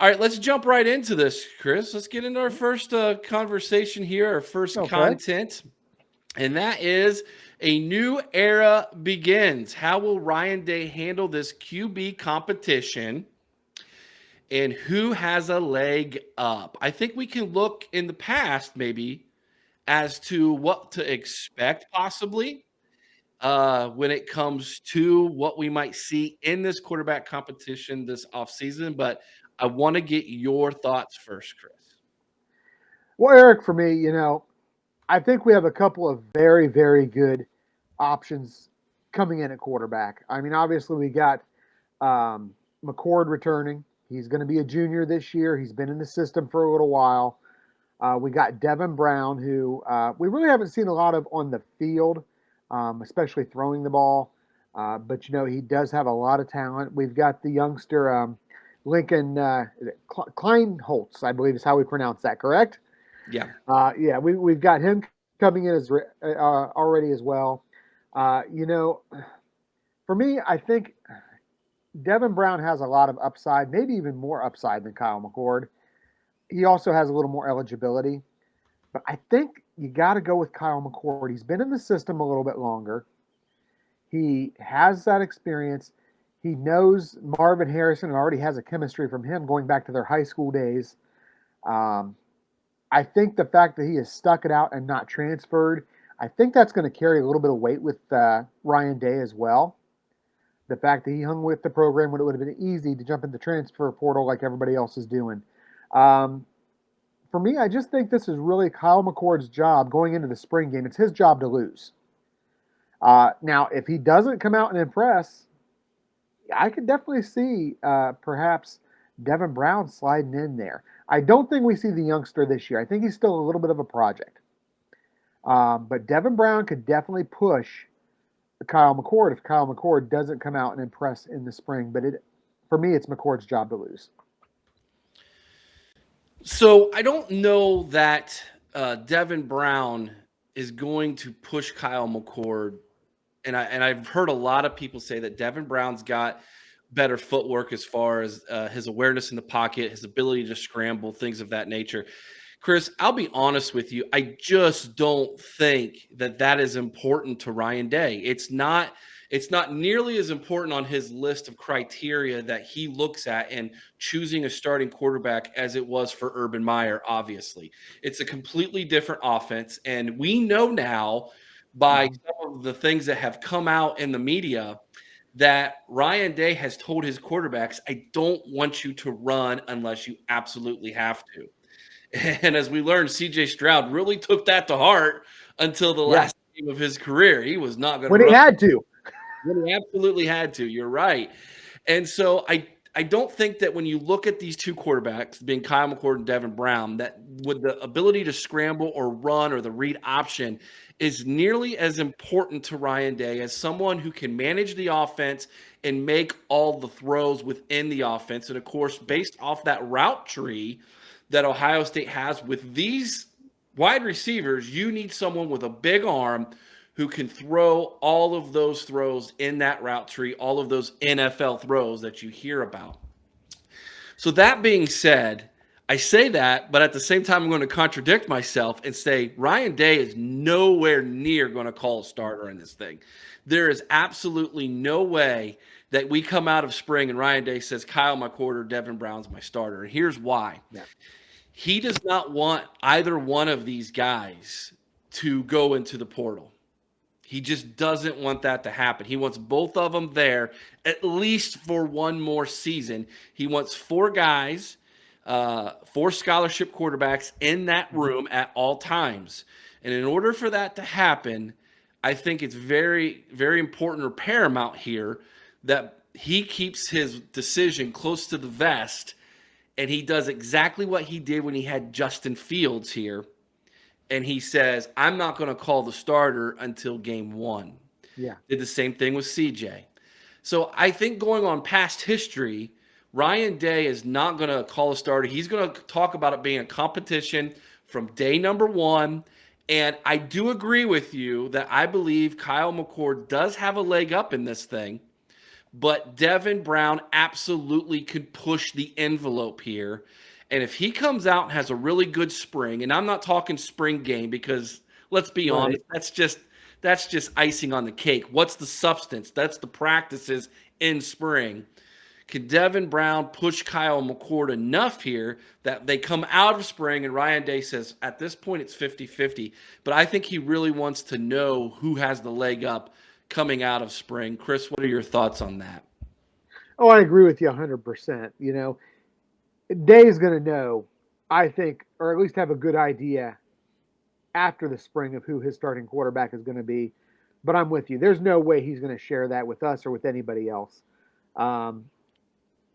All right, let's jump right into this, Chris. Let's get into our first conversation here, our first Okay. content, and that is a new era begins. How will Ryan Day handle this QB competition? And who has a leg up? I think we can look in the past, maybe, as to what to expect, possibly, when it comes to what we might see in this quarterback competition this offseason. But I want to get your thoughts first, Chris. Well, Eric, for me, I think we have a couple of very, very good options coming in at quarterback. I mean, obviously, we got um, McCord returning. He's going to be a junior this year. He's been in the system for a little while. We got Devin Brown, who we really haven't seen a lot of on the field, especially throwing the ball. But he does have a lot of talent. We've got the youngster Lincoln Kleinholtz, I believe is how we pronounce that. Correct? Yeah. Yeah, we've got him coming in already as well. For me, I think Devin Brown has a lot of upside, maybe even more upside than Kyle McCord. He also has a little more eligibility. But I think you got to go with Kyle McCord. He's been in the system a little bit longer. He has that experience. He knows Marvin Harrison and already has a chemistry from him going back to their high school days. Um, I think the fact that he has stuck it out and not transferred, I think that's going to carry a little bit of weight with Ryan Day as well. The fact that he hung with the program when it would have been easy to jump in the transfer portal like everybody else is doing. Um, for me, I just think this is really Kyle McCord's job going into the spring game. It's his job to lose. Now, if he doesn't come out and impress, I could definitely see perhaps Devin Brown sliding in there. I don't think we see the youngster this year. I think he's still a little bit of a project. But Devin Brown could definitely push Kyle McCord if Kyle McCord doesn't come out and impress in the spring. But for me, it's McCord's job to lose. So I don't know that Devin Brown is going to push Kyle McCord, and I've heard a lot of people say that Devin Brown's got better footwork as far as his awareness in the pocket, his ability to scramble, things of that nature. Chris, I'll be honest with you. I just don't think that that is important to Ryan Day. It's not nearly as important on his list of criteria that he looks at in choosing a starting quarterback as it was for Urban Meyer, obviously. It's a completely different offense. And we know now by Mhm. some of the things that have come out in the media that Ryan Day has told his quarterbacks, I don't want you to run unless you absolutely have to. And as we learned, CJ Stroud really took that to heart until the Yeah, last game of his career. He was not going to when he run had to. when he absolutely had to. You're right. And so I don't think that when you look at these two quarterbacks, being Kyle McCord and Devin Brown, that with the ability to scramble or run or the read option is nearly as important to Ryan Day as someone who can manage the offense and make all the throws within the offense. And of course, based off that route tree that Ohio State has with these wide receivers, you need someone with a big arm who can throw all of those throws in that route tree, all of those NFL throws that you hear about. So, that being said, I say that, but at the same time, I'm going to contradict myself and say Ryan Day is nowhere near going to call a starter in this thing. There is absolutely no way that we come out of spring and Ryan Day says Kyle McCord or Devin Brown's my starter. And here's why. Yeah. He does not want either one of these guys to go into the portal. He just doesn't want that to happen. He wants both of them there at least for one more season. He wants four guys, four scholarship quarterbacks in that Mhm. room at all times. And in order for that to happen, I think it's very, very important or paramount here that he keeps his decision close to the vest and he does exactly what he did when he had Justin Fields here and he says, I'm not going to call the starter until game one. Yeah. Did the same thing with CJ. So I think going on past history, Ryan Day is not going to call a starter. He's going to talk about it being a competition from day number one. And I do agree with you that I believe Kyle McCord does have a leg up in this thing. but Devin Brown absolutely could push the envelope here. And if he comes out and has a really good spring, and I'm not talking spring game because let's be Right. honest, that's just icing on the cake. What's the substance? That's the practices in spring. Can Devin Brown push Kyle McCord enough here that they come out of spring and Ryan Day says, at this point, it's 50-50. But I think he really wants to know who has the leg up coming out of spring. Chris, what are your thoughts on that? Oh, I agree with you 100%. You know, Day is going to know, I think, or at least have a good idea after the spring of who his starting quarterback is going to be. But I'm with you. There's no way he's going to share that with us or with anybody else. Um,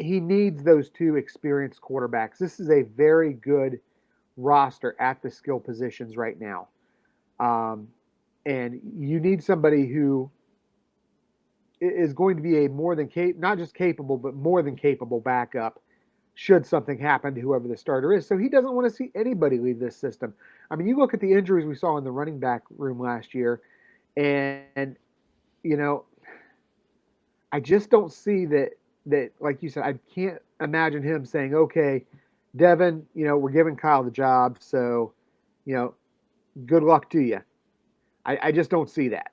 he needs those two experienced quarterbacks. This is a very good roster at the skill positions right now. Um, and you need somebody who is going to be a more than not just capable, but more than capable backup should something happen to whoever the starter is. So he doesn't want to see anybody leave this system. I mean, you look at the injuries we saw in the running back room last year, and you know, I just don't see that like you said, I can't imagine him saying, "Okay, Devin, we're giving Kyle the job, so you know, good luck to you." I just don't see that.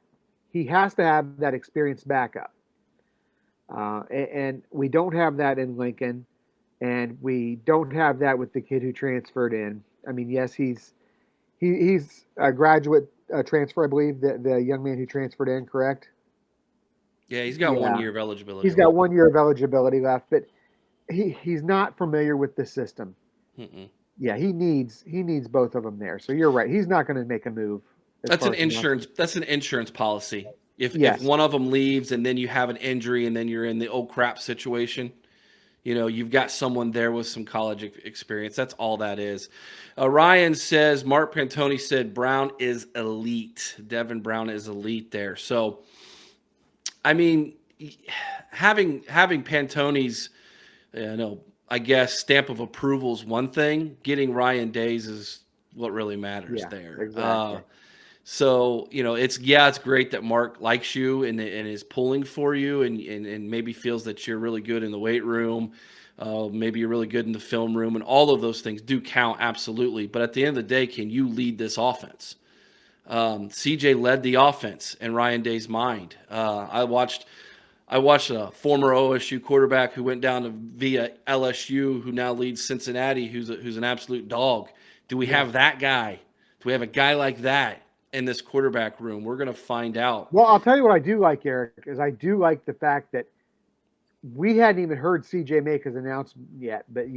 He has to have that experienced backup, and we don't have that in Lincoln, and we don't have that with the kid who transferred in. I mean, yes, he's a graduate transfer, I believe. The young man who transferred in, correct? Yeah, he's got one Yeah, year of eligibility he's got left. 1 year of eligibility left, but he's not familiar with the system. Mm-mm. Yeah, he needs both of them there. So you're right. He's not going to make a move as That's far an as the next. insurance. That's an insurance policy. If Yes. one of them leaves and then you have an injury and then you're in the oh crap situation, you've got someone there with some college experience. That's all that is. Ryan says Mark Pantoni said Brown is elite. Devin Brown is elite there. So I mean, having Pantoni's, I guess stamp of approval is one thing. Getting Ryan Days is what really matters Yeah. there. Exactly. So it's great that Mark likes you and is pulling for you and maybe feels that you're really good in the weight room, maybe you're really good in the film room, and all of those things do count absolutely. But at the end of the day, can you lead this offense? CJ led the offense in Ryan Day's mind. I watched a former OSU quarterback who went down to via LSU, who now leads Cincinnati, who's an absolute dog. Do we Yes. have that guy? Do we have a guy like that in this quarterback room? We're going to find out. Well, I'll tell you what I do like, Eric, is I do like the fact that we hadn't even heard CJ make his announcement yet, but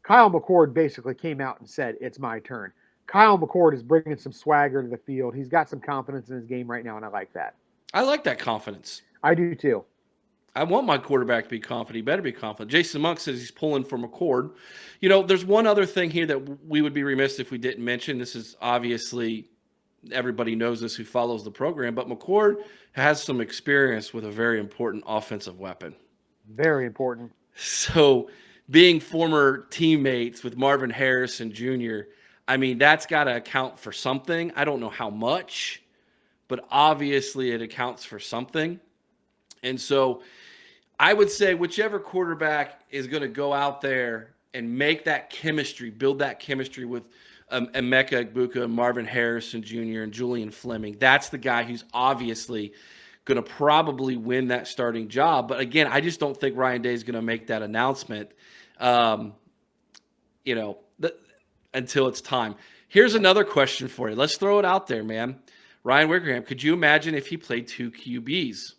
Kyle McCord basically came out and said, "It's my turn." Kyle McCord is bringing some swagger to the field. He's got some confidence in his game right now, and I like that. I like that confidence. I do too. I want my quarterback to be confident. He better be confident. Jason Monk says he's pulling for McCord. There's one other thing here that we would be remiss if we didn't mention. This is obviously everybody knows this who follows the program, but McCord has some experience with a very important offensive weapon. Very important. So, being former teammates with Marvin Harrison Jr., I mean, that's got to account for something. I don't know how much, but obviously it accounts for something. And so, I would say whichever quarterback is going to go out there and make that chemistry, build that chemistry with Emeka Egbuka and Marvin Harrison Jr. and Julian Fleming, that's the guy who's obviously going to probably win that starting job. But again, I just don't think Ryan Day is going to make that announcement, you know, until it's time. Here's another question for you. Let's throw it out there, man. Ryan Wickerham, could you imagine if he played two QBs?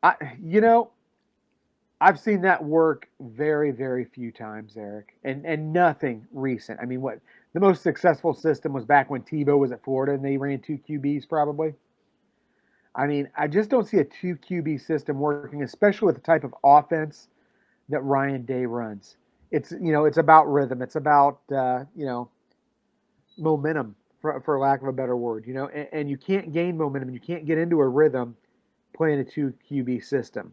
I, you know, I've seen that work very, very few times, Eric, and nothing recent. I mean, what the most successful system was back when Tebow was at Florida and they ran two QBs probably. I mean, I just don't see a two QB system working, especially with the type of offense that Ryan Day runs. It's about rhythm. It's about momentum, for lack of a better word. And you can't gain momentum and you can't get into a rhythm playing a two QB system.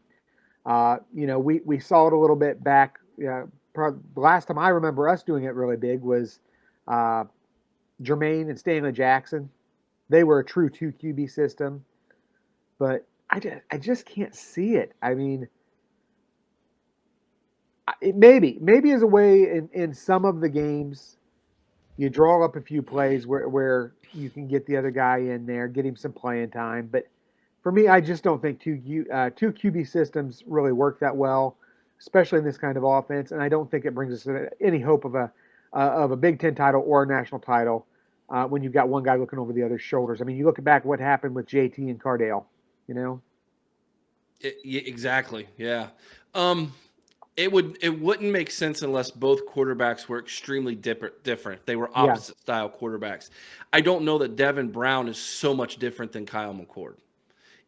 We saw it a little bit back. The last time I remember us doing it really big was uh, Jermaine and Stanley Jackson. They were a true two QB system, but I just can't see it. I mean, maybe as a way in some of the games you draw up a few plays where you can get the other guy in there, get him some playing time. But for me, I just don't think two QB systems really work that well, especially in this kind of offense. And I don't think it brings us any hope of a Big Ten title or a national title when you've got one guy looking over the other's shoulders. I mean, you look back what happened with JT and Cardale. You know, Yeah, exactly. Yeah. Um, it wouldn't make sense unless both quarterbacks were extremely different. They were yeah, opposite style quarterbacks. I don't know that Devin Brown is so much different than Kyle McCord.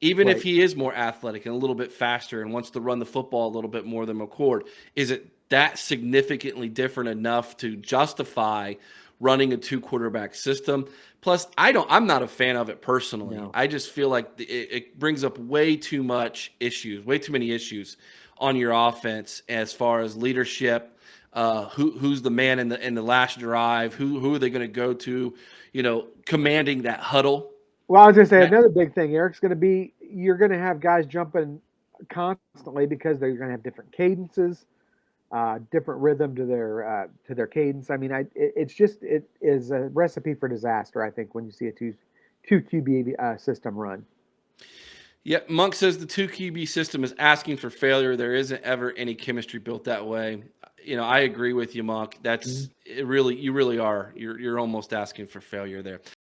Even if right. he is more athletic and a little bit faster and wants to run the football a little bit more than McCord, is it that significantly different enough to justify running a two quarterback system? Plus, I'm not a fan of it personally. No. I just feel like it brings up way too many issues on your offense as far as leadership. Who's the man in the last drive? Who are they going to go to? Commanding that huddle. Well, I was going to say another big thing, Eric's going to be you're going to have guys jumping constantly because they're going to have different cadences, different rhythm to their cadence. I mean, it is a recipe for disaster. I think when you see a two QB system run. Yeah, Monk says the two QB system is asking for failure. There isn't ever any chemistry built that way. I agree with you, Monk. Mhm. You really are. You're almost asking for failure there.